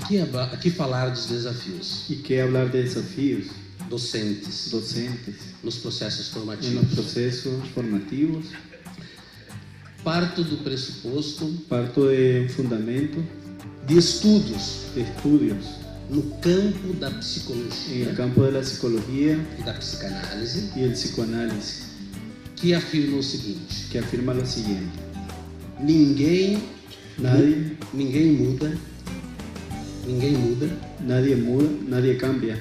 Aqui falar dos desafios. ¿Y qué hablar de desafíos Docentes nos processos en formativos. los procesos formativos? Parto do pressuposto Parto de un fundamento de estudos de estudios no campo da en psicologia el campo de la psicología e da psicanálise y el psicoanálisis, que afirma o seguinte: que afirma lo siguiente: ninguém nadie muda nadie cambia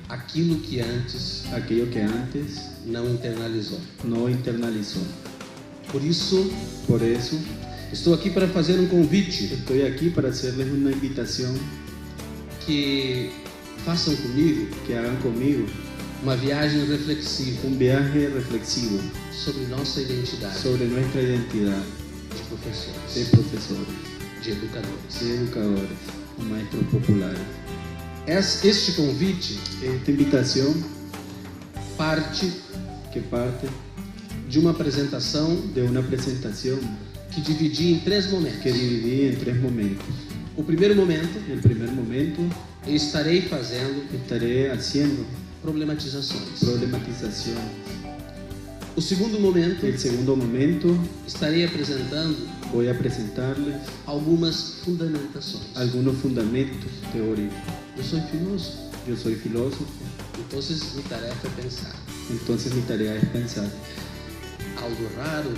aquilo que antes aquello que antes não internalizou. no internalizó. Por isso, Por eso estou aqui para fazer um convite estoy aquí para hacerles una invitación que façam comigo que hagan conmigo uma viagem reflexiva un viaje reflexivo sobre nossa identidade sobre nuestra identidad de professores, de profesores, de educadores. de educadores, o maestros populares. Este convite Esta invitación parte que parte de uma apresentação de una presentación que dividi em 3 momentos. que dividí en 3 momentos. O primeiro momento, En el primer momento eu estarei fazendo estaré haciendo problematizações. problematización. O segundo momento, El segundo momento estarei apresentando voy a presentarles algumas fundamentações. algunos fundamentos teóricos. Eu sou filósofo, Yo soy filósofo, então minha tarefa é pensar. entonces mi tarea es pensar Algo raro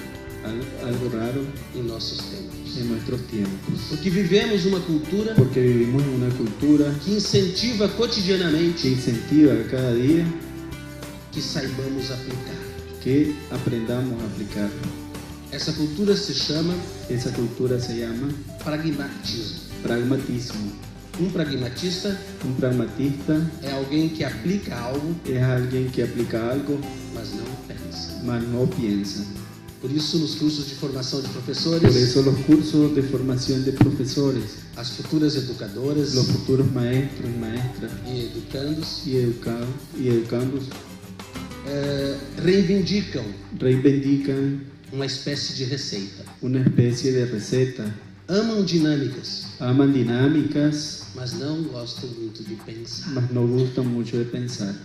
algo raro em nossos tempos. en nuestros tiempos. Porque vivemos uma cultura Porque vivimos en una cultura que incentiva que cotidianamente incentiva cada día que saibamos aplicar. que aprendamos a aplicar. Essa cultura se chama Esa cultura se llama pragmatismo. pragmatismo. Um pragmatista Un pragmatista é alguém que aplica algo, es alguien que aplica algo, mas não pensa. mas no piensa. Por isso, nos cursos de formação de Por professores, eso los cursos de formación de profesores, as futuras educadoras los futuros maestros y maestras e educandos y educandos reivindicam reivindican uma espécie de receita. una especie de receta. Amam dinâmicas, Aman dinámicas, mas não gostam muito de pensar. mas no gustan mucho de pensar.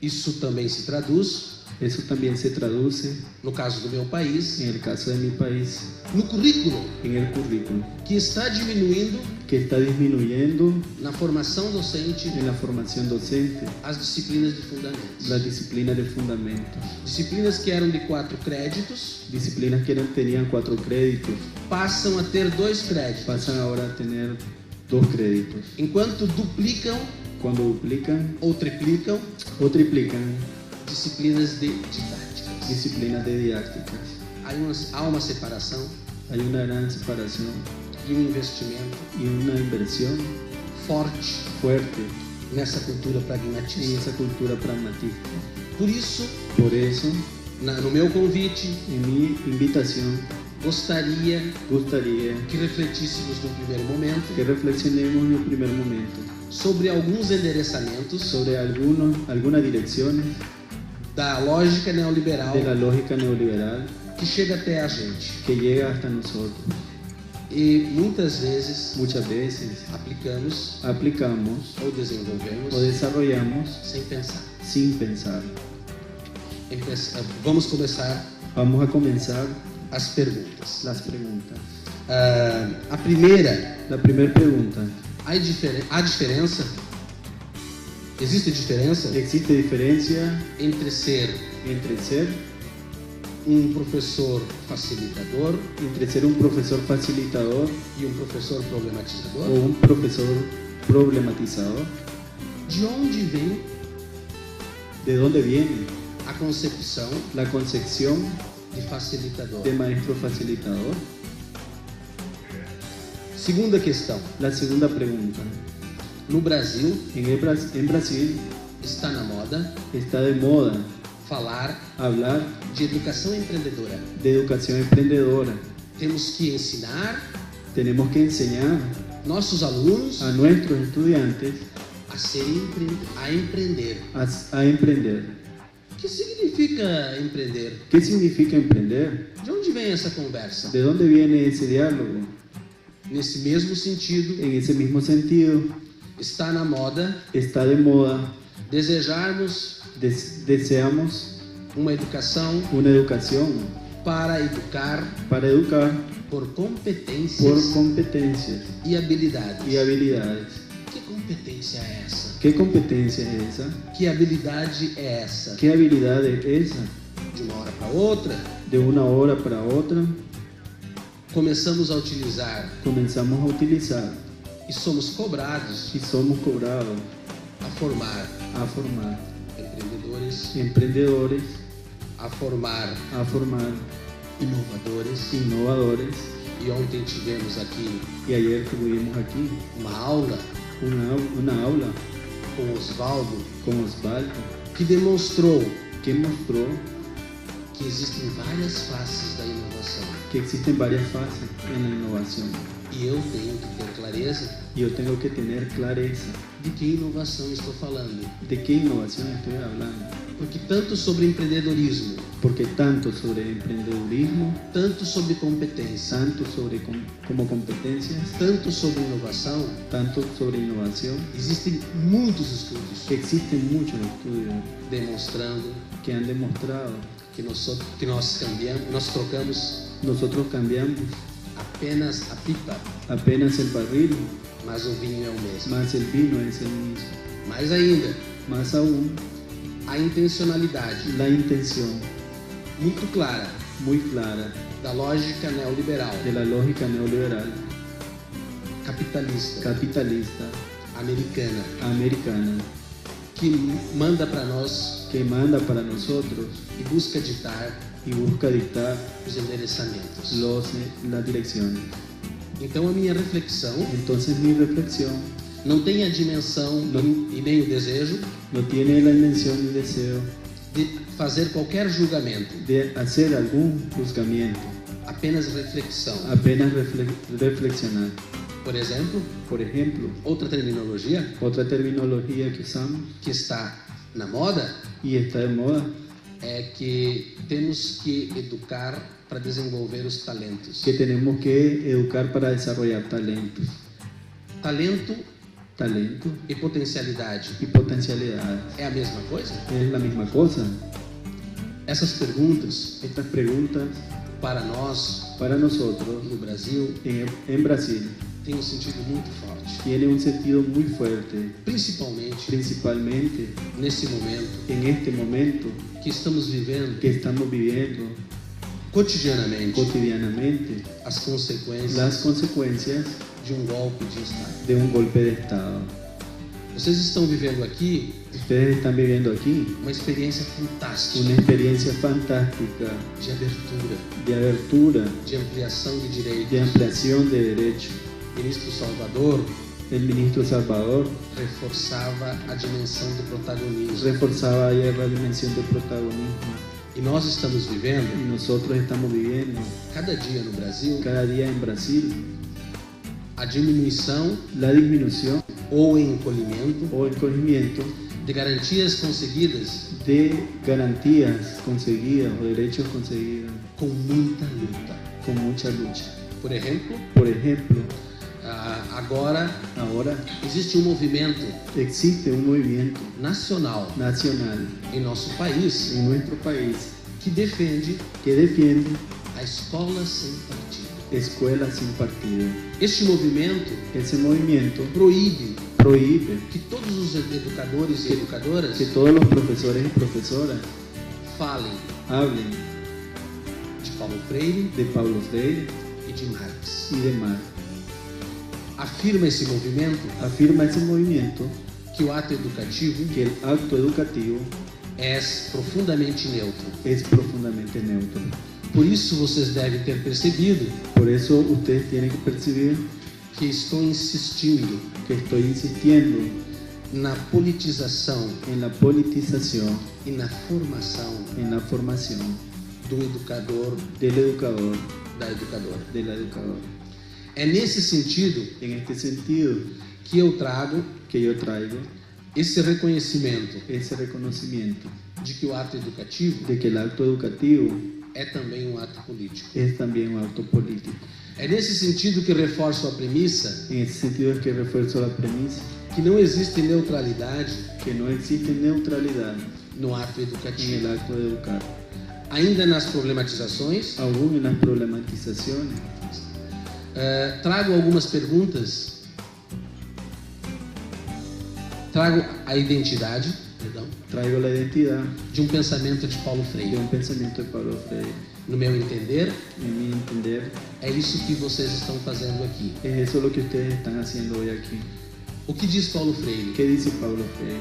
Isso também se traduz, Eso también se traduce, no caso do meu país, en el caso de mi país, no currículo, en el currículo, que está diminuindo que está disminuyendo na formação docente en la formación docente as disciplinas de fundamentos. la disciplina de fundamentos. Disciplinas que eram de 4 créditos Disciplinas que tenían 4 créditos passam a ter 2 créditos, pasan ahora a tener 2 créditos. enquanto duplicam Cuando duplican ou triplicam o triplican disciplinas de didáticas. disciplinas de didácticas. Há uma separação Hay una gran separación e um investimento y una inversión forte fuerte nessa cultura en pragmatista. esa cultura pragmatista. Por isso, Por eso, no meu convite, en mi invitación, gostaria gustaría que refletíssemos no primeiro momento que reflexionemos en el primer momento sobre alguns endereçamentos sobre algunas direcciones da lógica neoliberal de la lógica neoliberal que chega até a gente que llega hasta nosotros. e muitas vezes Muchas veces aplicamos aplicamos ou desenvolvemos o desarrollamos sem pensar. sin pensar. Vamos começar Vamos a comenzar as perguntas. las preguntas. A primeira, La primera pregunta: há diferença? Existe diferença ¿existe diferencia entre ser entre ser professor facilitador un profesor facilitador e professor problematizador? o un profesor problematizador? De onde vem ¿De dónde viene a concepção la concepción de facilitador? de maestro facilitador? Segunda questão. La segunda pregunta: No Brasil, en Brasil está na moda está de moda falar hablar de educação empreendedora. de educación emprendedora. Temos que ensinar Tenemos que enseñar nossos alunos a nuestros estudiantes a empreender. a emprender. O que significa empreender? ¿Qué significa emprender? De onde vem essa conversa? ¿De dónde viene ese diálogo? Nesse mesmo sentido, En ese mismo sentido, está na moda está de moda, desejarmos deseamos uma educação una educación para educar para educar por por competências competencias e habilidades. y habilidades. Que competência é essa? ¿Qué competencia es esa? Que habilidade é essa? ¿Qué habilidad es esa? De uma hora para outra, De una hora para otra começamos a utilizar comenzamos a utilizar e somos cobrados y somos cobrados a formar a formar empreendedores, emprendedores, a formar a formar inovadores. innovadores. E ontem tivemos aqui Y ayer tuvimos aquí uma aula una aula com Osvaldo con Osvaldo que demonstrou que mostró que existem várias faces da inovação. que existen varias fases en la innovación. E eu tenho que ter clareza Y yo tengo que tener clareza de que inovação estou falando. de qué innovación estoy hablando. Porque tanto sobre empreendedorismo, Porque tanto sobre emprendedurismo, tanto sobre competência, tanto sobre como competencias, tanto sobre inovação, tanto sobre innovación, existem muitos estudos existen muchos estudios demonstrando que han demostrado que nós trocamos nosotros cambiamos apenas a pipa, apenas el barril, mas o vinho é o mesmo. más el vino es el mismo. Mais ainda, Más aún, a intencionalidade la intención muito clara muy clara da lógica neoliberal, de la lógica neoliberal, capitalista, capitalista, americana, americana, que manda para nós que manda para nosotros e busca ditar y busca dictar os endereçamentos. las direcciones. Então a minha reflexão Entonces mi reflexión não tem a dimensão e nem o desejo no tiene la intención ni deseo de fazer qualquer julgamento, de hacer algún juzgamiento, apenas reflexão. apenas reflexionar. Por exemplo, Por ejemplo, outra terminologia otra terminología que usamos que está na moda y está de moda, é que temos que educar para desenvolver os talentos. que tenemos que educar para desarrollar talentos, Talento y potencialidade potencialidades. é a mesma coisa? Es la misma cosa. Essas perguntas Estas preguntas para nós para nosotros no Brasil en Brasil têm um sentido muito forte, tienen un sentido muy fuerte, principalmente principalmente nesse momento en este momento que estamos vivendo que estamos viviendo cotidianamente cotidianamente as consequências las consecuencias de um golpe de Estado. de un golpe de Estado. Vocês estão vivendo aqui Ustedes están viviendo aquí uma experiência fantástica una experiencia fantástica de abertura, de abertura, de ampliação de de direitos. ampliación de derechos. O ministro Salvador El ministro Salvador reforçava a dimensão do protagonismo. reforzaba ayer la dimensión del protagonismo E nós estamos vivendo, y nosotros estamos viviendo cada dia no Brasil, cada día en Brasil a diminuição la disminución ou encolhimento o encogimiento de garantias conseguidas de garantías conseguidas o derechos conseguidos com muita luta. con mucha lucha. Por exemplo, Por ejemplo, agora ahora existe um movimento existe un movimiento nacional nacional em nosso país en nuestro país que defende que defiende a escola sem partido. escuelas sin partido. Este movimento Ese movimiento proíbe prohíbe que todos os educadores e educadoras que todos los profesores y profesoras falem hablen de Paulo Freire de Paulo Freire e de Marx. y demás. Afirma esse movimento Afirma ese movimiento que o ato educativo que el acto educativo é profundamente neutro. es profundamente neutro. Por isso vocês devem ter percebido Por eso ustedes tienen que percibir que estou insistindo que estoy insistiendo na politização en la politización, e na formação en la formación do educador, del educador, da educadora. de la educadora. É nesse sentido En este sentido que eu trago que yo traigo esse reconhecimento ese reconocimiento de que o ato educativo de que el acto educativo é também um ato político. es también un acto político. É nesse sentido que reforço a premissa En ese sentido es que refuerzo la premisa que não existe neutralidade que no existe neutralidad no ato en educativo. el acto de educar. Ainda nas problematizações, Aún en las problematizaciones, trago algumas perguntas. Trago a identidade, perdão, traigo la identidad de um pensamento de Paulo de Freire. un pensamiento de Pablo Freire. No meu entender, En mi entender, é isso que vocês estão fazendo aqui. es eso lo que ustedes están haciendo hoy aquí. O que diz Paulo Freire? ¿Qué dice Pablo Freire?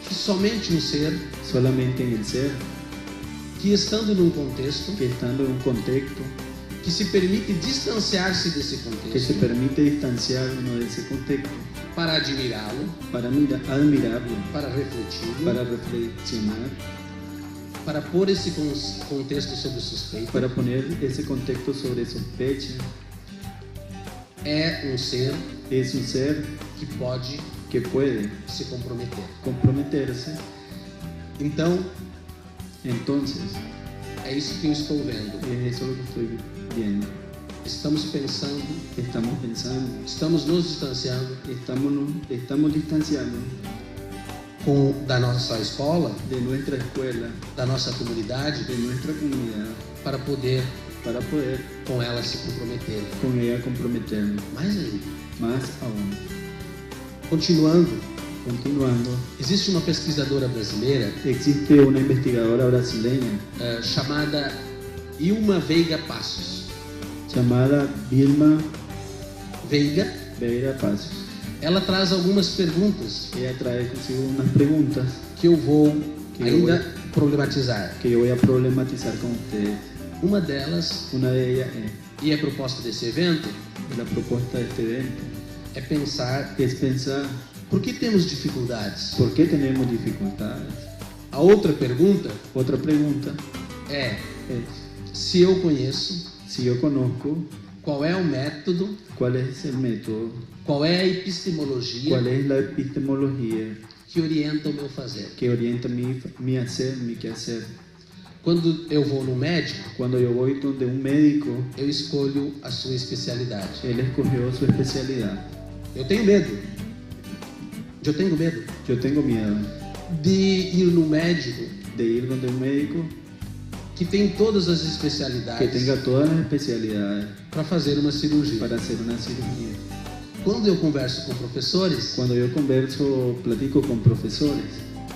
Que somente um ser Solamente en el ser, que, estando num contexto, que estando en un contexto, que se permite distanciar-se desse que se contexto permite distanciar uno de ese contexto para admirá-lo, para admirarlo, para refletir, para reflexionar, para pôr esse contexto sob suspeita, para poner ese contexto sobre sospecha. é um ser Es un ser que pode que puede se comprometer. comprometerse. Então, Entonces, é isso que eu estou vendo. es eso lo que estoy viendo. Estamos pensando, Estamos pensando, estamos nos distanciando estamos distanciando da nossa escola, de nuestra escuela, da nossa comunidade, de nuestra comunidad, para poder para poder com ela se comprometer. con ella comprometernos. Mais ainda, Más aún. continuando, Continuando, existe uma pesquisadora brasileira existe una investigadora brasileña chamada Ilma Veiga Passos. llamada Vilma Veiga, Vieira Passos. ela traz algumas perguntas Ella trae consigo unas preguntas que eu vou Que eu ainda problematizar. que yo voy a problematizar con ustedes. Uma delas, Una de ellas e a proposta desse evento, la propuesta de este evento, é pensar es pensar por que temos dificuldades. por qué tenemos dificultades. A outra pergunta Otra pregunta é es, se eu conheço si yo conozco qual é o método, cuál es el método, qual é a epistemologia cuál es la epistemología que orienta o meu fazer. que orienta mi hacer, mi quehacer. Quando eu vou no médico, Cuando yo voy donde un médico, eu escolho a sua especialidade. él escogió su especialidad. Eu tenho medo. Eu tenho medo Yo tengo miedo de ir no médico de ir donde un médico que tem todas as que especialidades tenga todas las especialidades para fazer uma cirurgia. para hacer una cirugía. Quando eu converso com professores, Cuando yo platico con profesores,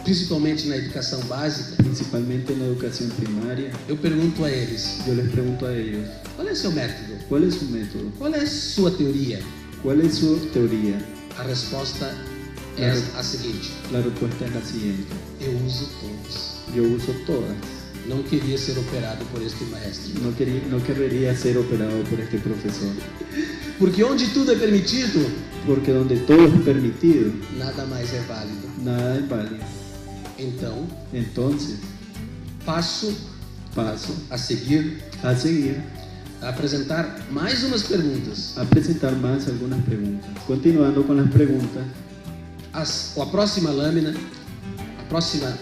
principalmente na educação básica, principalmente en la educación primaria, eu pergunto a eles: yo les pregunto a ellos, qual é seu método? ¿cuál es su método? Qual é sua teoria? ¿Cuál es su teoría? A resposta é a seguinte: La respuesta es la siguiente. eu uso todos. Yo uso todas. Não queria ser operado por este maestro. No querría ser operado por este profesor. Porque onde tudo é permitido, Porque donde todo es permitido, nada mais é válido. nada es válido. Então, Entonces, passo paso a seguir a seguir a apresentar mais umas perguntas. a presentar más algunas preguntas. Continuando con las preguntas, A próxima lâmina, a próxima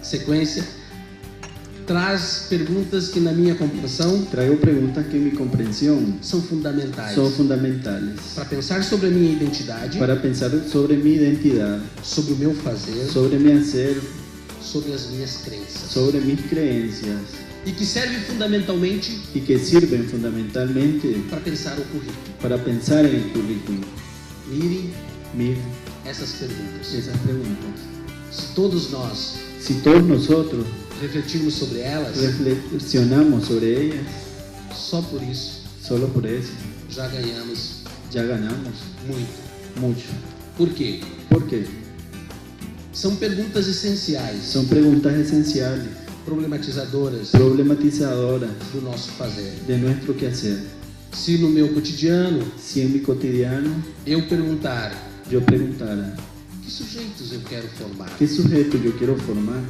sequência, traz perguntas que, na minha compreensão, traigo preguntas que en mi comprensión são fundamentais son fundamentales para pensar sobre a minha identidade, para pensar sobre mi identidad, sobre o meu fazer, sobre mi hacer, sobre as minhas crenças, sobre mis creencias e que serve fundamentalmente y que sirven fundamentalmente para pensar o currículo. para pensar en el currículum. Mirem Miren essas perguntas. esas preguntas. Se todos nós Si todos nosotros refletirmos sobre elas, reflexionamos sobre ellas, só por isso solo por eso já ganhamos ya ganamos muito. mucho. Por quê? ¿Por qué? São perguntas essenciais, Son preguntas esenciales, problematizadoras problematizadoras do nosso fazer. de nuestro quehacer. Se no meu cotidiano Si en mi cotidiano eu perguntar yo preguntara, que sujeitos eu quero formar, ¿qué sujeto yo quiero formar?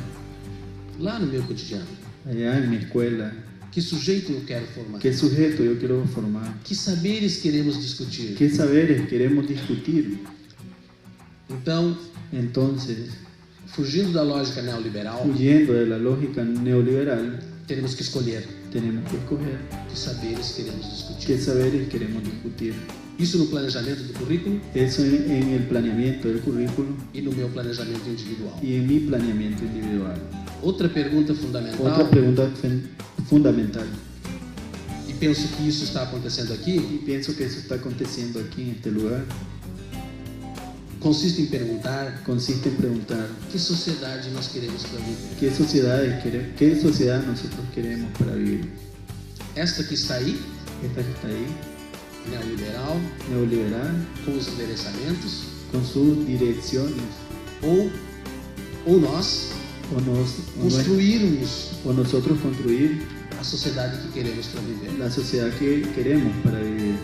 lá no meu cotidiano, Allá en mi escuela, que sujeito eu quero formar, ¿qué sujeto yo quiero formar? que saberes queremos discutir. ¿Qué saberes queremos discutir? Então, Entonces, fugindo da lógica neoliberal, huyendo de la lógica neoliberal, Teremos que escolher tenemos que escoger que saberes queremos discutir. qué saberes queremos discutir. Isso no planejamento do currículo Eso en el planeamiento del currículo e no meu planejamento individual. y en mi planeamiento individual. Outra pergunta Otra fundamental, pregunta fundamental, e penso que isso está acontecendo y aqui, pienso que eso está aconteciendo aquí en este lugar, consiste em perguntar consiste en preguntar que sociedade nós queremos para viver. qué sociedad nosotros queremos para vivir. Esta que está aí, Esta que está ahí, neoliberal, neoliberal, com os endereçamentos, con sus direcciones, ou nós o construirmos nosotros construir a sociedade que queremos para viver. la sociedad que queremos para vivir.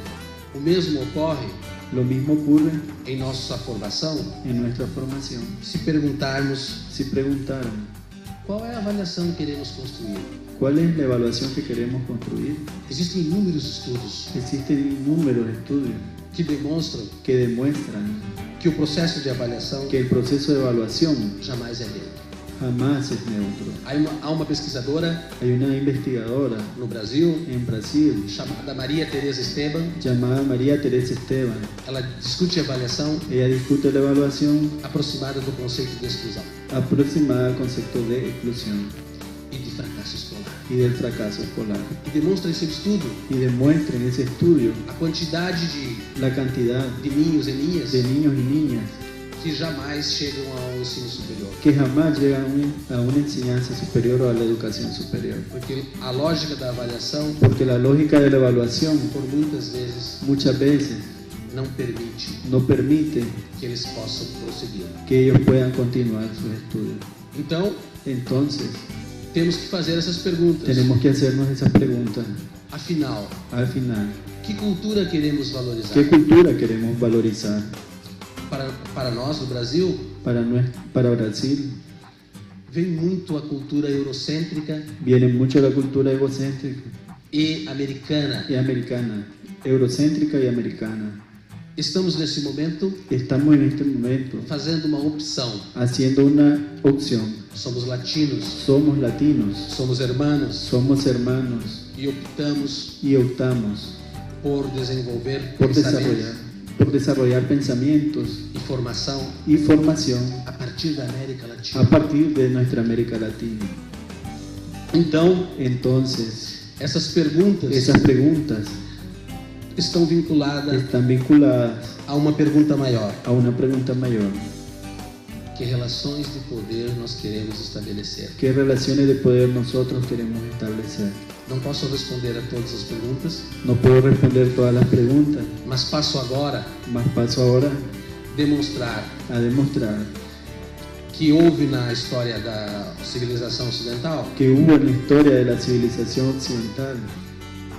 O mesmo ocorre Lo mismo ocurre em nossa formação en nuestra formación. se perguntarmos Si preguntaron qual é a avaliação que queremos construir. cuál es la evaluación que queremos construir, Existem inúmeros estudos existen inúmeros estudios que demonstram que demuestran que o processo de avaliação que el proceso de evaluación jamais é neutro. jamás es neutro. Há uma pesquisadora Hay una investigadora no Brasil en Brasil chamada Maria Teresa Esteban. llamada María Teresa Esteban. Ela discute a avaliação Ella discute la evaluación aproximada do conceito de exclusão aproximada al concepto de exclusión e de fracasso escolar. y del fracaso escolar. E demonstra em seu estudo Y demuestra en ese estudio a quantidade de la cantidad ninhos e ninhas de niños y niñas que jamais chegam ao ensino superior. que jamás llegan a una enseñanza superior o a la educación superior. Porque a lógica da avaliação, Porque la lógica de la evaluación por muitas vezes, muchas veces não permite no permite que eles possam prosseguir. que ellos puedan continuar sus estudios. Então, Entonces, temos que fazer essas perguntas. tenemos que hacernos esas preguntas. Afinal, Al final, que cultura queremos valorizar? ¿qué cultura queremos valorizar? Para nós, no Brasil, Para Brasil vem muito a cultura eurocêntrica viene mucho la cultura egocéntrica e americana. y americana, eurocéntrica y americana. Estamos nesse momento Estamos en este momento fazendo uma opção. haciendo una opción. Somos latinos, Somos latinos, somos hermanos somos hermanos e optamos y optamos por desenvolver por pensamentos desarrollar pensamientos e formação y formación a partir da América a Latina. partir de nuestra América Latina. Então, Entonces, essas perguntas esas preguntas estão vinculadas están vinculadas a uma pergunta maior. a una pregunta mayor. Que relações de poder nós queremos estabelecer? ¿Qué relaciones de poder nosotros queremos establecer? Não posso responder a todas as perguntas, No puedo responder todas las preguntas, mas passo agora más paso ahora demonstrar a demostrar que houve na história da civilização ocidental que hubo en la historia de la civilización occidental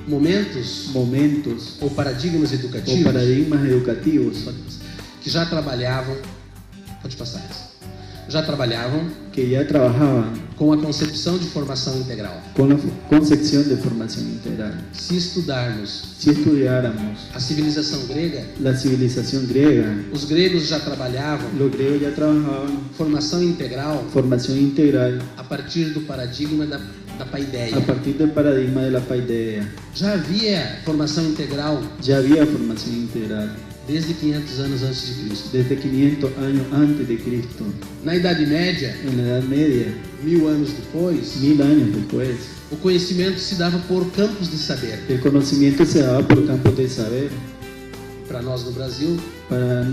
momentos ou paradigmas o educativos paradigmas educativos que já trabalhavam, pode passar essa, já trabalhavam que ya trabajaban com a concepção de formação integral. con la concepción de formación integral. Se estudarmos Si estudiáramos a civilização grega, la civilización griega, os gregos já trabalhavam los griegos ya trabajaban formação integral formación integral a partir do paradigma da paideia. a partir del paradigma de la paideia. Já havia formação integral Ya había formación integral desde 500 anos antes de Cristo. desde 500 años antes de Cristo. Na Idade Média, En la Edad Media, 1000 anos depois, 1000 años después, o conhecimento se dava por campos de saber. el conocimiento se daba por campos de saber. Para nós no Brasil, Para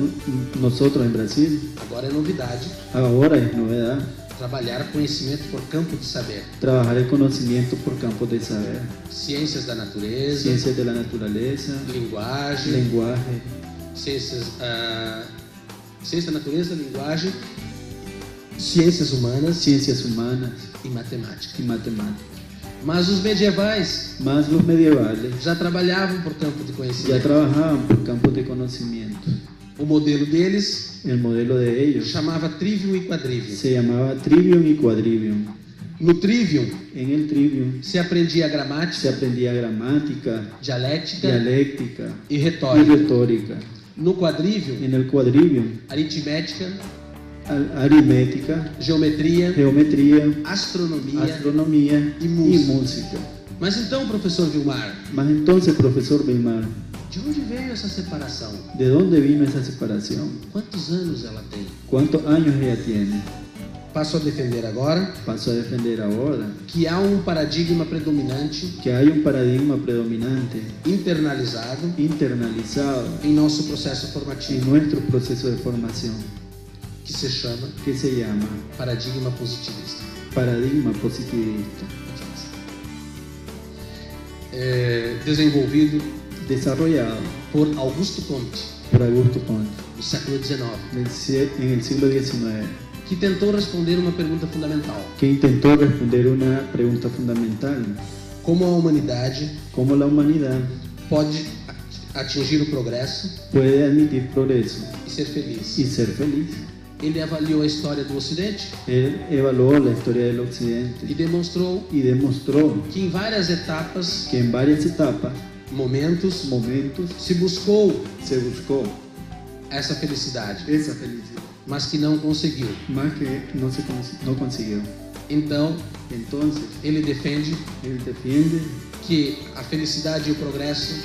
nosotros en Brasil, agora é novidade ahora es novedad trabalhar conhecimento por campo de saber. trabajar el conocimiento por campos de saber. Ciências da natureza, Ciencias de la naturaleza, linguagem, lenguaje, ciência da natureza, linguagem, ciências humanas ciencias humanas e matemática. y matemáticas. Mas os medievais Más los medievales já trabalhavam por campo de ya conhecimento. trabajaban por campos de conocimiento. O modelo deles El modelo de ellos chamava trivium e quadrivium. se llamaba trivium y quadrivium. No trivium En el trivium se aprendia se gramática, aprendía gramática, dialética dialéctica e y retórica. retórica. No quadrivium, En el quadrivium aritmética aritmética, geometria, geometria, astronomia. astronomia E e música. música. Mas então, professor Vilmar, Mas entonces, profesor Vilmar, de onde veio essa separação? ¿de dónde vino esa separación? Quantos anos ela tem? ¿Cuántos años ella tiene? Passo a defender agora Paso a defender ahora que há um paradigma predominante, que hay un paradigma predominante, internalizado internalizado em nosso processo en formativo, nuestro proceso de formación, que se chama que se llama paradigma positivista. paradigma positivista, Desenvolvido desarrollado por Augusto Comte, por Augusto Comte no século XIX, en el siglo XIX, que tentou responder uma pergunta fundamental: que intentó responder una pregunta fundamental: como a humanidade ¿cómo la humanidad pode atingir o progresso puede admitir progreso e ser feliz? y ser feliz? Ele avaliou a história do Ocidente Él evaluó la historia del e Occidente demonstrou y demostró que em várias etapas, que en varias etapas, momentos, momentos, se buscou se buscó essa felicidade, esa felicidad, mas que não conseguiu. más que no consiguió. Então, Entonces, ele defende él defiende que a felicidade e o progresso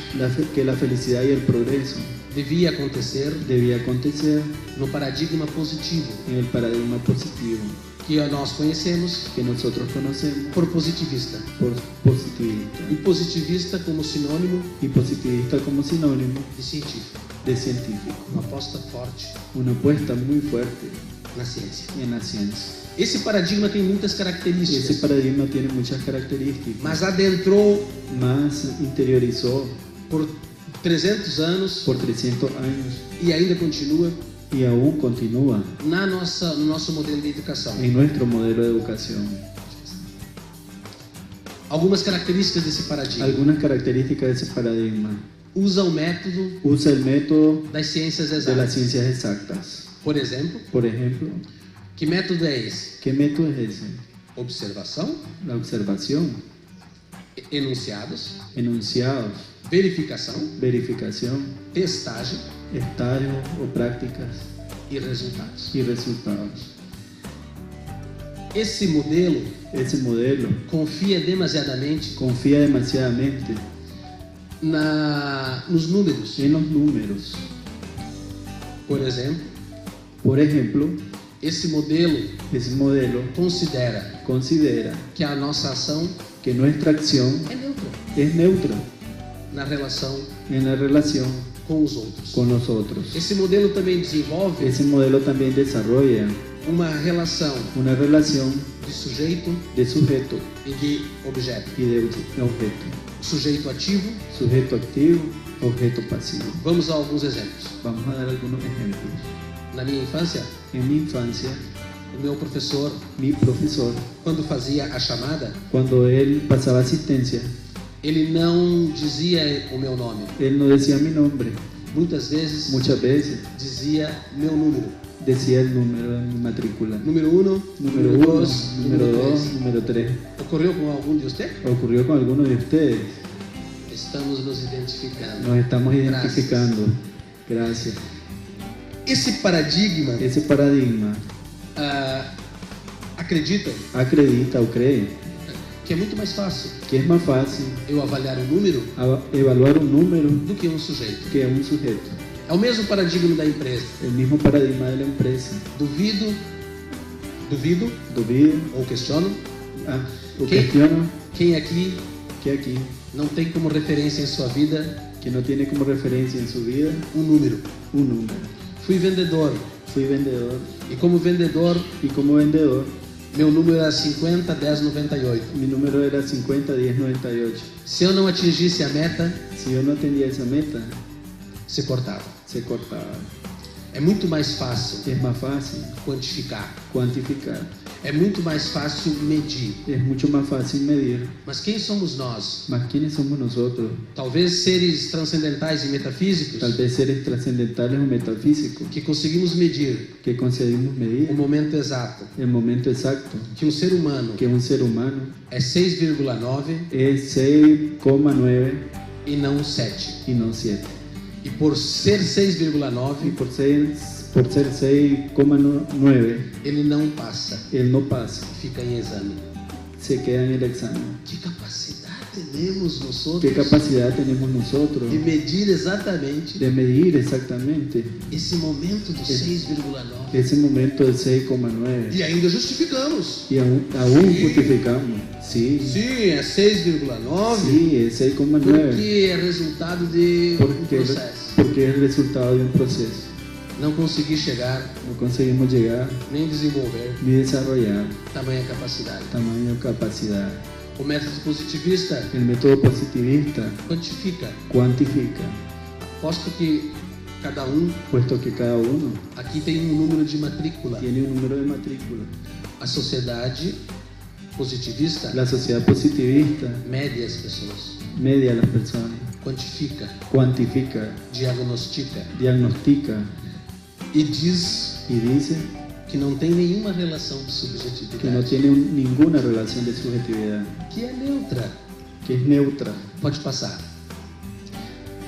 que la felicidad y el progreso devia acontecer debía acontecer no paradigma positivo en el paradigma positivo que nós conhecemos que nosotros conocemos por positivista. por positivista, E positivista como sinônimo y positivista como sinónimo de científico. de científico, Uma aposta forte una apuesta muy fuerte na ciência. en la ciencia. Esse paradigma tem muitas Ese características, paradigma tiene muchas características, mas adentrou más interiorizó por 300 anos por 300 años e ainda continua y aún continúa no nosso modelo de educação. en nuestro modelo de educación. Algumas características desse paradigma: Algunas características de ese paradigma: usa o método usa el método das ciências de las exatas. ciencias exactas. Por exemplo, Por ejemplo, que método é esse? ¿qué método es ese? Observação, La observación, enunciados, enunciados, verificação, verificación, testagem estadios o prácticas e resultados. y resultados. Esse modelo Ese modelo confia demasiadamente confía demasiadamente nos números. en los números. Por exemplo, Por ejemplo, esse modelo ese modelo considera considera que a nossa ação que nuestra acción é neutra es neutra na relação en la relación com os outros. con los otros. Esse modelo também desenvolve Ese modelo también desarrolla uma relação una relación de sujeito de sujeto e de objeto. y de objeto. Sujeito ativo. Sujeto activo, objeto pasivo. Vamos a alguns exemplos. Vamos a dar algunos ejemplos. Na minha infância, En mi infancia, o meu professor, mi profesor, quando fazia a chamada, cuando él pasaba asistencia, ele não dizia o meu nome. él no decía mi nombre. Muitas vezes Muchas veces dizia meu número. decía el número de mi matrícula. Número 1, Número 1, número 2, número número 2, 3. número 3. Ocorreu com algum de vocês? ¿Ocurrió con alguno de ustedes? Estamos nos identificando. Nos estamos Gracias. identificando. Gracias. Esse paradigma Ese paradigma acredita acredita o cree que é muito mais fácil que es más fácil eu avaliar um número evaluar un número do que um sujeito. que un sujeto. É o mesmo paradigma da empresa. El mismo paradigma de la empresa. Duvido Duvido, ou questiono o ¿Qué? cuestiono quem aqui que aquí, não tem como referência em sua vida que no tiene como referencia en su vida um número. un número. Fui vendedor Fui vendedor e como vendedor y como vendedor meu número era 50 10 98. mi número era 50 10 98. Se eu não atingisse a meta, Si yo no atendía esa meta, se cortava. se cortaba. É muito mais fácil Es más fácil quantificar. cuantificar. É muito mais fácil medir. Es mucho más fácil medir. Mas quem somos nós? Mas ¿quiénes somos nosotros? Talvez seres transcendentais e metafísicos Tal vez seres trascendentales o metafísicos que conseguimos medir que conseguimos medir o momento exato el momento exacto que um ser humano que un ser humano é 6,9 es 6,9 e não 7. y no 7. E por ser Y 6,9, por ser por ser 6,9, ele não passa, él no pasa, fica em exame. se queda en el examen. Que capacidade temos nosotros ¿Qué capacidad tenemos nosotros de medir exatamente de medir exactamente esse momento do 6,9? ese momento del 6,9? E ainda justificamos. Y aún justificamos. Sí, Sim, é 6,9 sí, es 6,9 porque é resultado de um porque, processo. porque es el resultado de un proceso. Não consegui chegar, No conseguimos llegar nem desenvolver ni desarrollar tamanha capacidade. tamaño capacidad. O método positivista El método positivista quantifica. cuantifica, Posto que cada puesto que cada uno aqui tem um número de matrícula. tiene un número de matrícula. A sociedade positivista La sociedad positivista mede as pessoas, media a las personas, quantifica, cuantifica, diagnostica diagnostica e diz y dice que não tem nenhuma relação de que no subjetividade, tiene ninguna relación de subjetividad, que é neutra. que es neutra. Pode passar.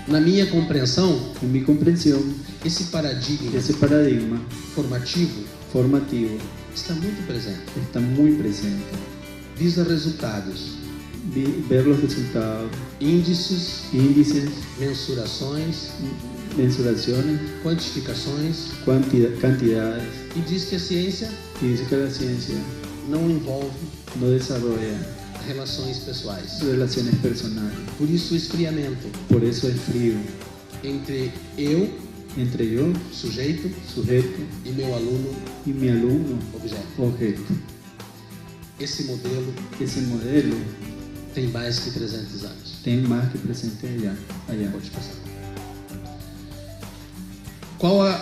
Na minha compreensão, En mi comprensión, esse paradigma ese paradigma formativo formativo está muito presente. está muy presente. Visa resultados, Ver los resultados, índices, índices, mensurações, mensuraciones, quantificações cantidades, e diz que a ciência y dice que la ciencia não envolve no desarrolla relações pessoais. relaciones personales. Por isso o esfriamento Por eso es frío entre eu, entre yo, sujeito, sujeto, e meu aluno, y mi alumno, objeto. objeto. Esse modelo Ese modelo tem mais que 300 anos. tem más que presente allá. Pode passar. Qual é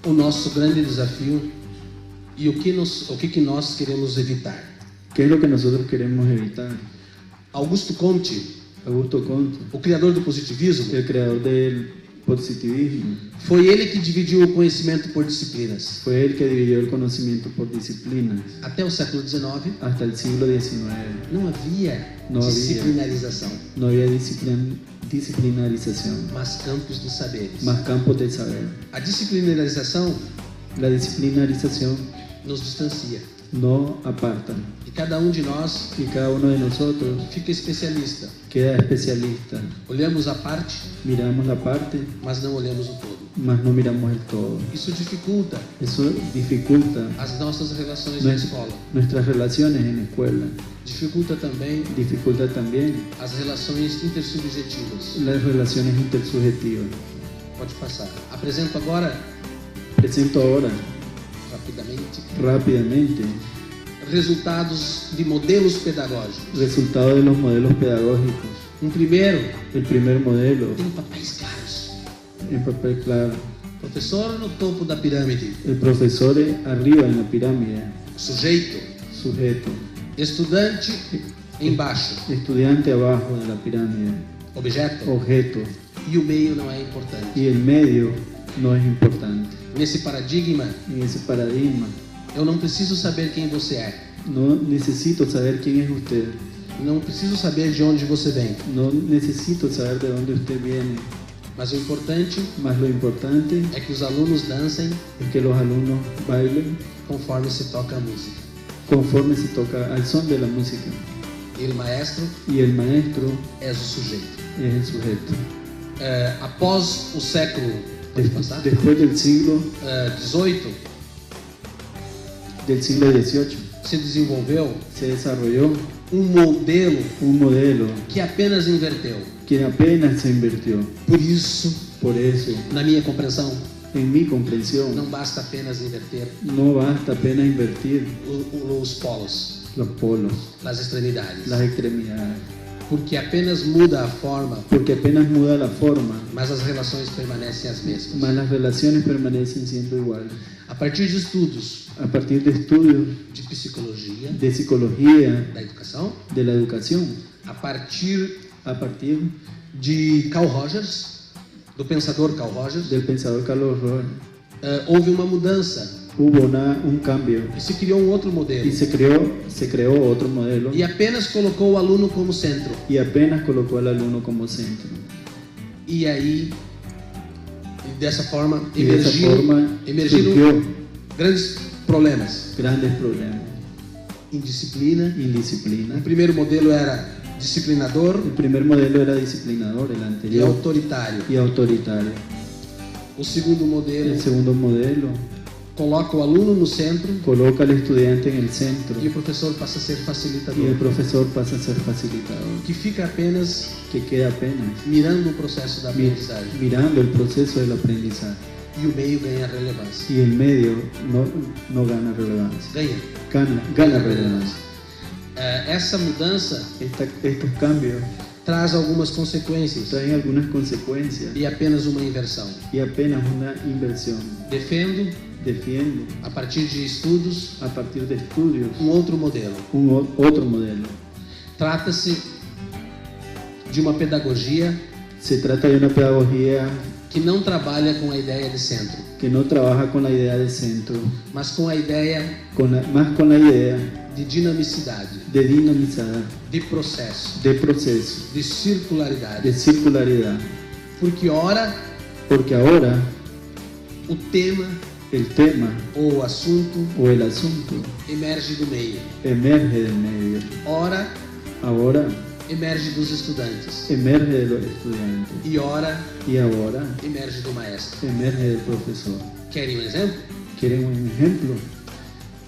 o nosso grande desafio e o que nós queremos evitar? ¿Qué es lo que nosotros queremos evitar? Augusto Comte, Augusto Comte, o criador do positivismo, el creador del positivismo, foi ele que dividiu o conhecimento por disciplinas. fue el que dividió el conocimiento por disciplinas. Até o século XIX, Hasta el siglo XIX não havia Não havia. disciplinarização, no había disciplinarización, mas campos de saberes. más campos de saber. A disciplinarização La disciplinarización nos distancia no aparta e cada um de nós y cada uno de nosotros fica especialista. queda especialista. Olhamos a parte, Miramos la parte, mas não olhamos o todo. mas no miramos el todo. Isso dificulta Eso dificulta as nossas relações na escola. nuestras relaciones en la escuela, Dificulta também dificulta también as relações intersubjetivas. las relaciones intersubjetivas. Pode passar. Apresento agora, Presento ahora rapidamente, rápidamente resultados de modelos pedagógicos. resultados de los modelos pedagógicos. Primeiro, El primer modelo, tem papéis claros. en papel claro, Professor no topo da pirâmide, el profesor arriba en la pirámide, sujeito, sujeto, estudante embaixo, estudiante abajo de la pirámide, objeto, objeto, e o meio não é importante. y el medio no es importante. Nesse paradigma, En ese paradigma, eu não preciso saber quem você é, no necesito saber quién es usted, não preciso saber de onde você vem, no necesito saber de dónde usted viene, mas o importante más lo importante é que os alunos dancem es que los alumnos bailen conforme se toca a música. conforme se toca al son de la música, E o maestro y el maestro é o sujeito. es el sujeto. Após o século, pode passar? Después del siglo XVIII, XVIII se desenvolveu se desarrolló um modelo que apenas inverteu. apenas se invirtió. Por isso, Por eso, na minha compreensão, en mi comprensión, não basta apenas inverter no basta apenas invertir os polos, los polos, as extremidades, las extremidades, porque apenas muda a forma, porque apenas muda la forma, mas as relações permanecem as mesmas. mas las relaciones permanecen siendo iguales. A partir de estudos A partir de estudios de psicologia de psicología da educação, de la educación, a partir a partir de Carl Rogers, do pensador Carl Rogers, del pensador Carlos Rohr, houve uma mudança hubo un cambio e se criou um outro modelo y se creó otro modelo e apenas colocou o aluno como centro. y apenas colocó al alumno como centro. E aí E dessa forma Y de esa forma emergiram surgió grandes problemas. grandes problemas. Indisciplina. Indisciplina. O primeiro modelo era disciplinador El primer modelo era disciplinador, el e anterior, autoritário. y autoritario. O segundo modelo El segundo modelo coloca o aluno no centro coloca al estudiante en el centro e o professor passa a ser y el facilitador, profesor pasa a ser facilitador, que fica apenas que queda apenas mirando o processo da aprendizagem. mirando el proceso del aprendizaje. E o meio ganha relevância. Y el medio no gana relevancia, gana relevancia. Essa mudança Estos cambios traz algumas consequências traen algunas consecuencias e apenas uma inversão. y apenas una inversión. Defiendo, a partir de estudos, a partir de estudios, outro modelo. Otro modelo. Trata-se de uma pedagogia Se trata de una pedagogía que não trabalha com a ideia de centro, que no trabaja con la idea de centro, mas com a ideia más con la idea de dinamicidade, de dinamizar, de processo, de proceso, de circularidade. de circularidad. Porque ora Porque ahora o tema el tema ou o assunto o el asunto emerge do meio, emerge del medio, ora ahora emerge dos estudantes emerge de los estudiantes e ora y ahora emerge do maestro. emerge del profesor. Querem um exemplo? ¿Quieren un ejemplo?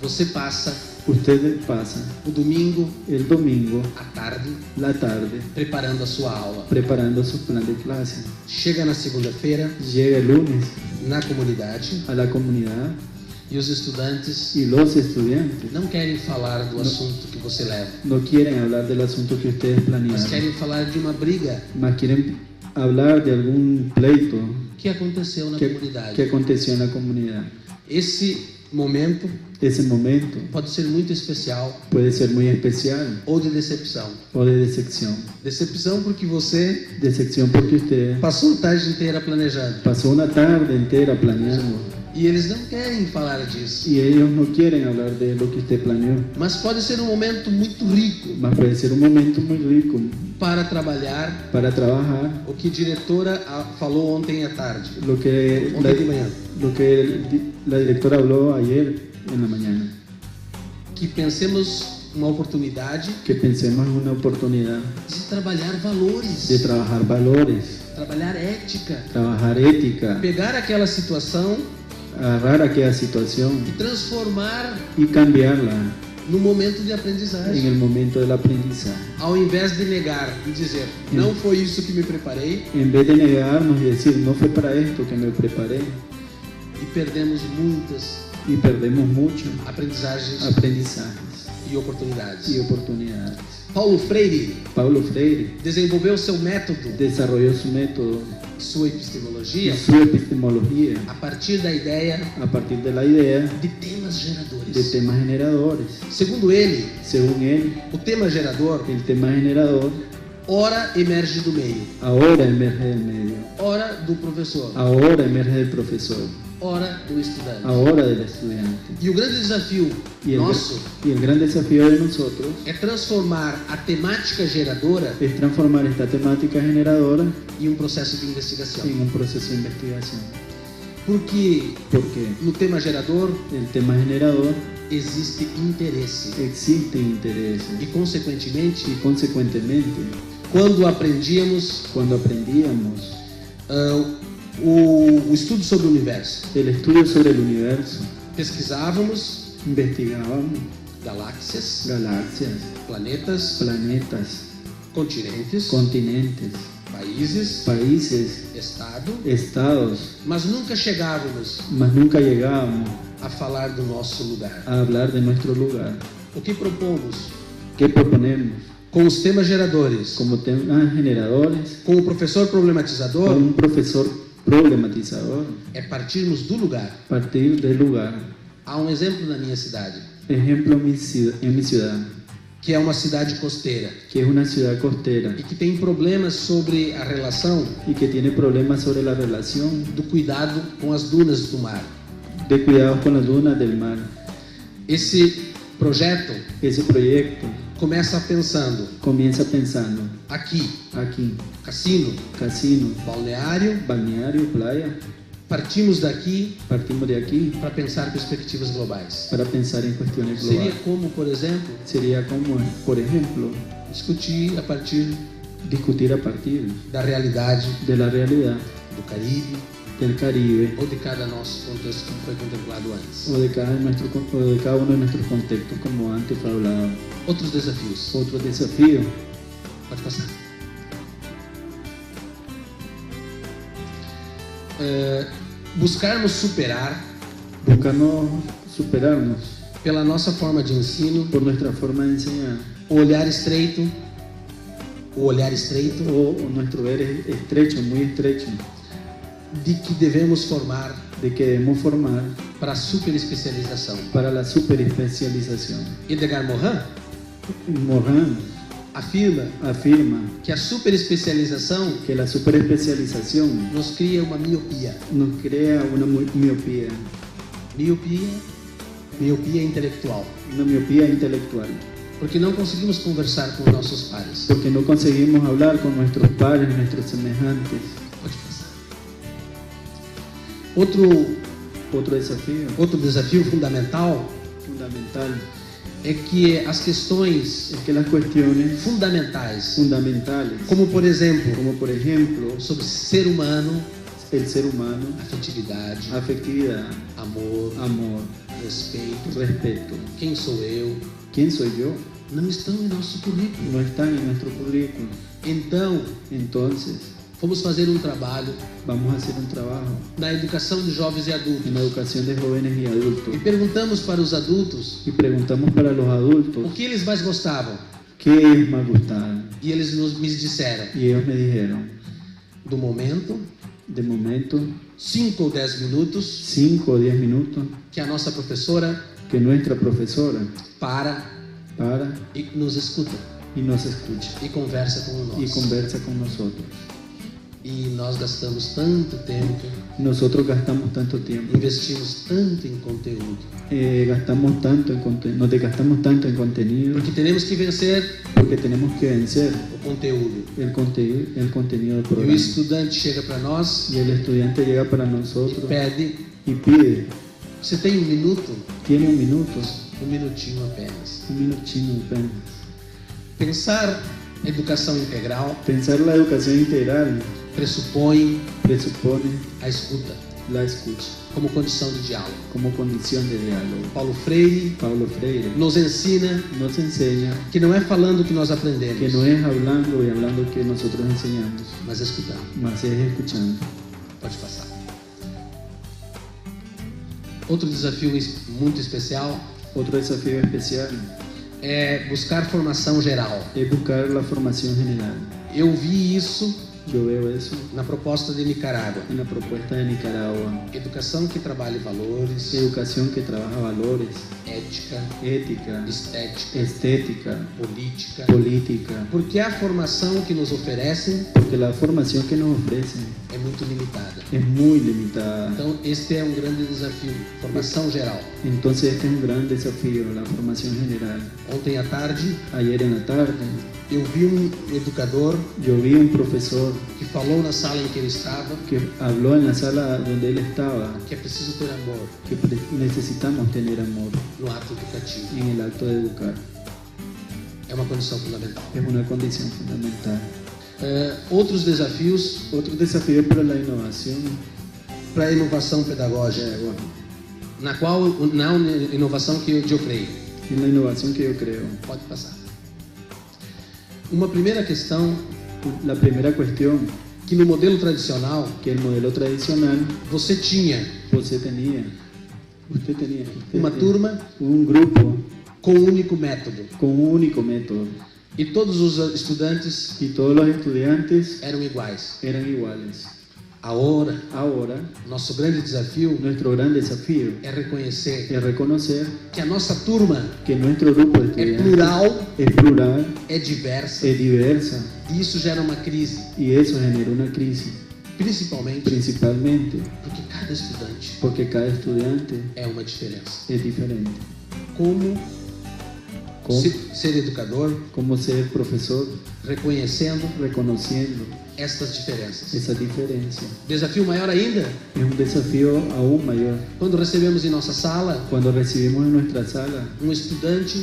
Você passa Ustedes pasan o domingo el domingo, à tarde la tarde, preparando a sua aula. preparando su plan de clase. Chega na segunda-feira Llega el lunes na comunidade a la comunidad e os estudantes y los estudiantes não querem falar do assunto que você leva, no quieren hablar del asunto que ustedes mas planearon, querem falar de uma briga más quieren hablar de algún pleito que aconteceu na que comunidade. aconteció en la comunidad. Esse momento Ese momento pode ser muito especial puede ser muy especial ou de decepção. o de decepción. Decepção porque você Decepción porque usted passou a tarde inteira planejando pasó una tarde entera planeando e eles não querem falar disso. y ellos no quieren hablar de lo que usted planeó. Mas pode ser um momento muito rico Mas puede ser un momento muy rico para trabalhar para trabajar o que a diretora falou ontem à tarde, lo que ontem de manhã. la directora habló ayer en la mañana. Que pensemos uma oportunidade Que pensemos en una oportunidad de trabalhar valores, de trabajar valores, trabalhar ética, trabajar ética, pegar aquela situação agarrar aquella situación e transformar y cambiarla no momento de en aprendizagem. el momento del aprendizaje. Ao invés de negar e dizer, não foi isso que me preparei, En vez de negarnos y decir, no fue para esto que me preparé, e perdemos muitas y perdemos mucho aprendizagens aprendizajes e oportunidades. y oportunidades. Paulo Freire Paulo Freire desenvolveu seu método, desarrolló su método sua y epistemologia, su epistemología a partir da ideia a partir de la idea de temas de geradores. temas generadores. Segundo ele, Según él, o tema gerador el tema generador ora emerge do meio, ahora emerge del medio, ora do professor, ahora emerge del profesor, ora do estudante. ahora del estudiante. E o grande desafio Y nosso el gran desafío de nosotros é transformar a temática geradora es transformar esta temática generadora em um processo de investigação. en un proceso de investigación. Porque Porque no tema gerador el tema generador existe interesse existe interés e, consequentemente, y consecuentemente quando aprendíamos cuando aprendíamos o estudo sobre o universo, el estudio sobre el universo, pesquisávamos investigábamos galáxias, galaxias, planetas, planetas, continentes, continentes, países, países, estados, mas nunca chegávamos mas nunca llegábamos a falar do nosso lugar. a hablar de nuestro lugar. O que propomos ¿Qué proponemos? com os temas geradores, Como temas generadores, com o professor problematizador, con un profesor problematizador, é partirmos do lugar. partir del lugar. Há um exemplo na minha cidade, Ejemplo en mi ciudad, que é uma cidade costeira que es una ciudad costera e que tem problemas sobre a relação y que tiene problemas sobre la relación do cuidado com as dunas do mar. de cuidados con las dunas del mar. Esse projeto Ese proyecto começa pensando comienza pensando aqui, aquí, cassino, casino, balneário, balneario, playa Partimos de aqui para pensar perspectivas globais. Para pensar em questões globais. Seria como, por exemplo, discutir a partir da realidade de la realidad do Caribe, del Caribe, ou de cada nosso contexto como foi contemplado antes. O de cada uno de nuestros contextos como antes fue hablado. Outros desafios. Otro desafío. Pode passar. Buscarmos superarnos pela nossa forma de ensino, por nuestra forma de enseñar, o olhar estreito, o nuestro ver estrecho, muy estrecho, de que devemos formar para a superespecialização. Para la superespecialización. Edgar Morin afirma que a superespecialização que la superespecialización nos cria uma miopia. Miopia intelectual. Una miopía intelectual. Porque não conseguimos conversar com nossos pares. Porque no conseguimos hablar con nuestros pares, nuestros semejantes. Pode passar. Outro desafio fundamental é que as questões fundamentais, como por exemplo, sobre ser humano, afetividade, amor, respeito, quem sou eu, não estão em nosso currículo. Então, vamos fazer um trabalho na educação de jovens e adultos. E perguntamos para os adultos o que eles mais gostavam. E eles me disseram do momento, 5 ou 10 minutos, que a nossa professora para e nos escuta e conversa com nós. E nós gastamos tanto tempo. Investimos tanto em conteúdo. Nos desgastamos tanto en contenido. Porque tenemos que vencer o conteúdo. El contenido del E programa. o estudante chega para nós Y el estudiante llega para nosotros e pide. Você tem um minuto? Tiene un minuto. Um minutinho apenas. Un minutinho apenas. Pensar educação integral. Pensar la educación integral pressupõe a escuta. Como condição de diálogo. Paulo Freire nos ensina que não é falando que nós aprendemos, que no es hablando y hablando que nosotros enseñamos, mas escutando. mas es escuchando. Pode passar. Outro desafio muito especial é buscar formação geral. Es buscar la formación general. Eu vi isso Yo veo eso na proposta de Nicarágua. en la propuesta de Nicaragua. Educação que trabalhe valores, Educación que trabaja valores, ética, estética, política. Porque a formação que nos oferecem Porque la formación que nos ofrecen é muito limitada. es muy limitada. Então, este é um grande desafio, formação geral. Entonces este es un gran desafío, la formación general. Ontem à tarde, Ayer en la tarde, eu vi um educador yo vi un profesor que falou na sala em que ele estava que habló en la sala donde él estaba que é preciso ter amor que necesitamos tener amor no ato educativo. en el acto de educar. É uma condição fundamental. Es una condición fundamental. Outros desafios Otro desafío para la innovación, para a inovação pedagógica, na inovação que eu creio. en la innovación que yo creo. Pode passar. Uma primeira questão, La primera cuestión, que no modelo tradicional que el modelo tradicional você tenha usted tenía uma turma un grupo com um único método con un único método e todos os estudantes y todos los estudiantes eram iguais. eran iguales. Ahora, Nosso grande desafío é reconhecer es reconocer que a nossa turma que nuestro grupo de é estudiantes es plural, é diversa, es diversa, e isso gera uma crise, y eso genera una crisis, principalmente porque cada estudiante é uma diferença. es diferente. Como ser educador, como ser professor, reconhecendo estas diferenças. Essa diferença. Desafio maior ainda é desafio aún maior. Quando recebemos em nossa sala, quando recebemos em nossa sala, estudante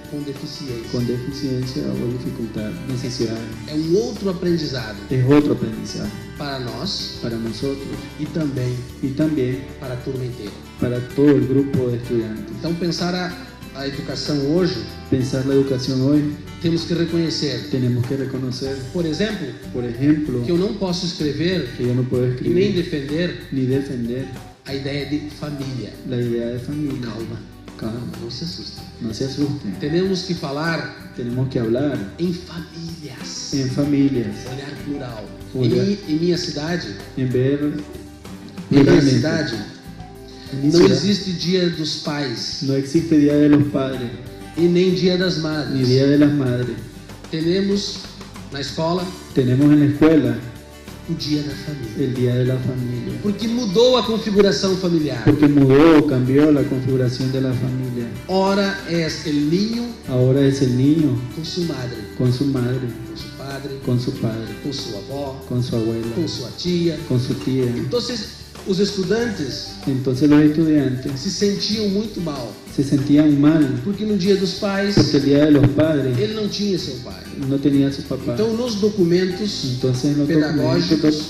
com deficiência ou dificuldade, necessidade. É outro aprendizado. É outro aprendizado. Para nós, para nós e também para a turma inteira. Para todo o grupo de estudantes. Então pensar a educação hoje, temos que reconhecer, por exemplo, que eu não posso escrever, e nem defender a ideia de família. Calma, não se assustem. Não se assustem. Temos que falar em famílias. Olhar plural. Em minha cidade, não existe dia dos pais. Não existe dia dos padres. E nem dia das madres. Ni dia de las madres. Temos na escola. O dia da família. El dia de la familia. Porque mudou a configuração familiar. Cambió la configuración de la familia. Ahora es el niño. Ahora es el niño. Com su madre. Com su madre. Com su padre. Com su padre. Com sua avó. Com sua abuela. Com sua tia. Com su tía. Entonces, os estudantes. Entonces los estudiantes. Se sentiam muito mal. Se sentían mal. Porque no dia dos pais. Porque el día de los padres. Ele não tinha seu pai. No tenía su papá. Então, nos documentos pedagógicos,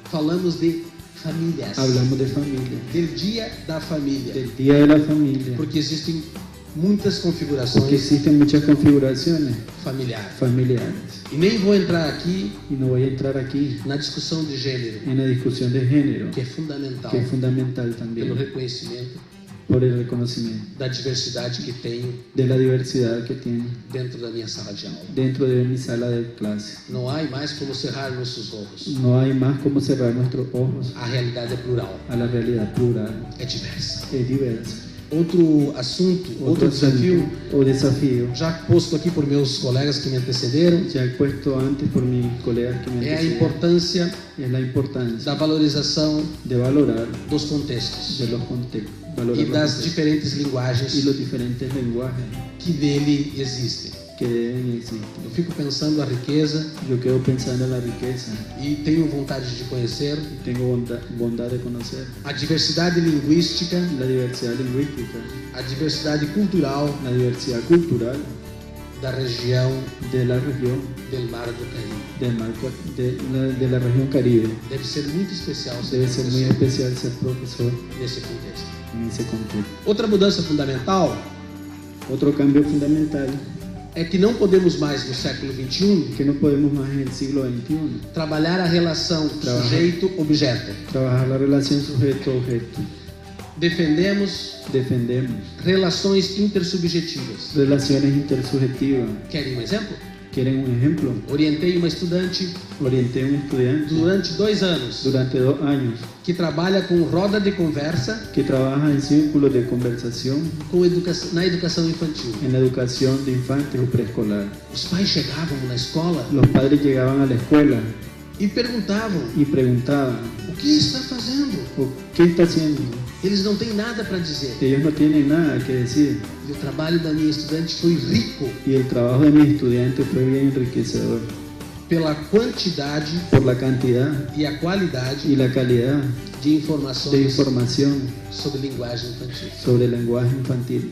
falamos de famílias. Hablamos de família. Del dia da família. Del día de la familia. Porque existem muitas configurações. Porque existen muchas configuraciones familiares. E nem vou entrar aqui. E não vou entrar aqui na discussão de gênero. Na discussão de gênero. Que é fundamental. Que é fundamental também. Pelo reconhecimento. Por el reconocimiento da diversidade que tenho, de la diversidad que tenho dentro da minha sala de aula, dentro de mi sala de clase. Não há mais como cerrar nossos olhos. No hay más como cerrar nuestros ojos. A realidade é plural. A la realidad plural. É diversa. É diversa. Outro assunto, outro desafio, o desafio, já posto aqui por meus colegas que me antecederam, já posto antes por mis colegas que me antecederam, é a importância da valorização de valorar dos contextos, de los contextos e das diferentes linguagens que dele existem. Eu fico pensando a riqueza. Eu quedo pensando na riqueza. E tenho vontade de conhecer. Tenho vontade de conhecer. A diversidade linguística. A diversidade cultural. Da região. De la região. Del Mar do Caribe. De la região Caribe. Deve ser muito especial. Deve ser muito especial ser professor. Nesse contexto. Nesse contexto. Outra mudança fundamental. Outro cambio fundamental. É que não podemos mais no século XXI. Que não podemos mais no século XXI. Trabalhar a relação sujeito-objeto. Trabalhar a relação sujeito-objeto. Defendemos relações intersubjetivas. Relações intersubjetivas. Querem um exemplo? Querem um exemplo? Orientei um estudante. Durante 2 anos. Durante 2 anos. Que trabalha com roda de conversa. Que trabalha em círculo de conversação. Na educação infantil. Na educação de infantes ou pré-escolar. Os pais chegavam na escola. Os padres chegavam à escola. E perguntavam. O que está fazendo? O que está fazendo? Eles não têm nada para dizer. Eles não têm nada que dizer. E o trabalho da minha estudante foi rico. E o trabalho da minha estudante foi bem enriquecedor. Pela quantidade. Por la cantidad. E a qualidade. E la calidad. De informação. De informação. Sobre linguagem infantil. Sobre linguagem infantil.